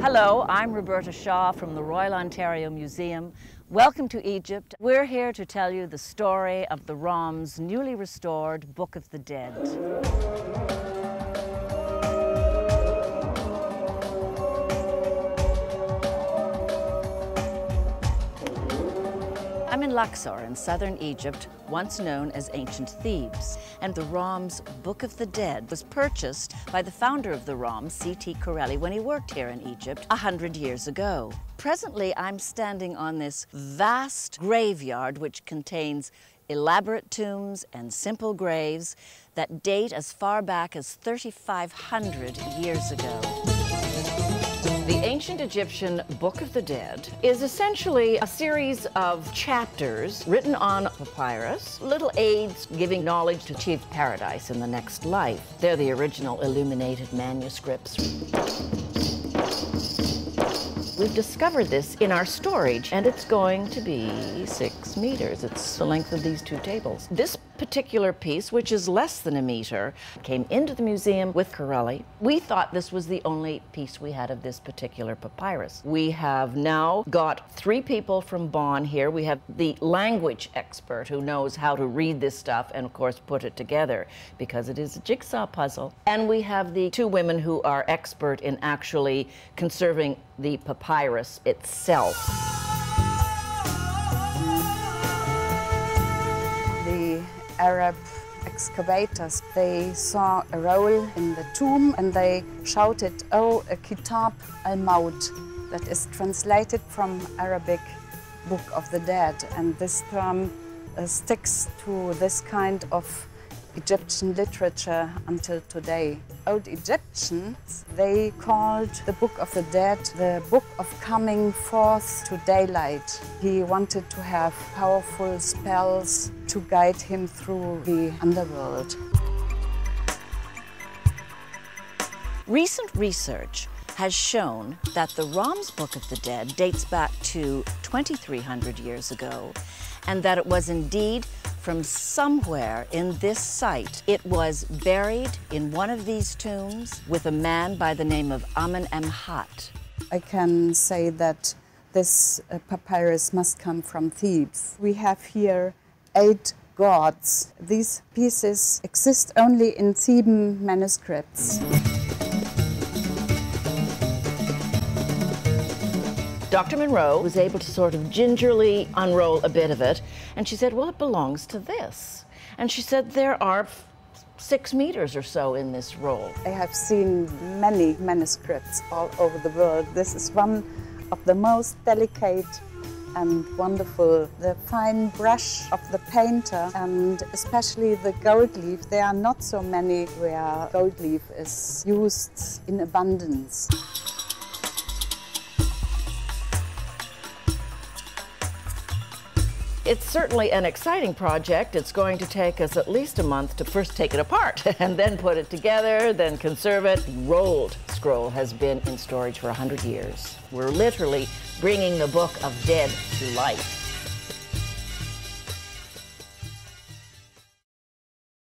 Hello, I'm Roberta Shaw from the Royal Ontario Museum. Welcome to Egypt. We're here to tell you the story of the ROM's newly restored Book of the Dead. I'm in Luxor in southern Egypt, once known as ancient Thebes, and the ROM's Book of the Dead was purchased by the founder of the ROM, C.T. Corelli, when he worked here in Egypt 100 years ago. Presently, I'm standing on this vast graveyard which contains elaborate tombs and simple graves that date as far back as 3,500 years ago. The ancient Egyptian Book of the Dead is essentially a series of chapters written on papyrus, little aids giving knowledge to achieve paradise in the next life. They're the original illuminated manuscripts. We've discovered this in our storage, and it's going to be 6 meters. It's the length of these two tables. This particular piece, which is less than a meter, came into the museum with Corelli. We thought this was the only piece we had of this particular papyrus. We have now got 3 people from Bonn here. We have the language expert who knows how to read this stuff and, of course, put it together because it is a jigsaw puzzle. And we have the 2 women who are expert in actually conserving the papyrus itself. The Arab excavators, they saw a roll in the tomb and they shouted, "Oh, a Kitab al-Maut," that is translated from Arabic Book of the Dead. And this term sticks to this kind of Egyptian literature until today. Old Egyptians, they called the Book of the Dead the Book of Coming Forth to Daylight. He wanted to have powerful spells to guide him through the underworld. Recent research has shown that the ROM's Book of the Dead dates back to 2,300 years ago, and that it was indeed from somewhere in this site. It was buried in one of these tombs with a man by the name of Amen-Emhat. I can say that this papyrus must come from Thebes. We have here 8 gods. These pieces exist only in Theban manuscripts. Dr. Monroe was able to sort of gingerly unroll a bit of it, and she said, well, it belongs to this. And she said there are 6 meters or so in this roll. I have seen many manuscripts all over the world. This is one of the most delicate and wonderful. The fine brush of the painter and especially the gold leaf. There are not so many where gold leaf is used in abundance. It's certainly an exciting project. It's going to take us at least a month to first take it apart and then put it together, then conserve it. Rolled scroll has been in storage for 100 years. We're literally bringing the Book of Dead to life.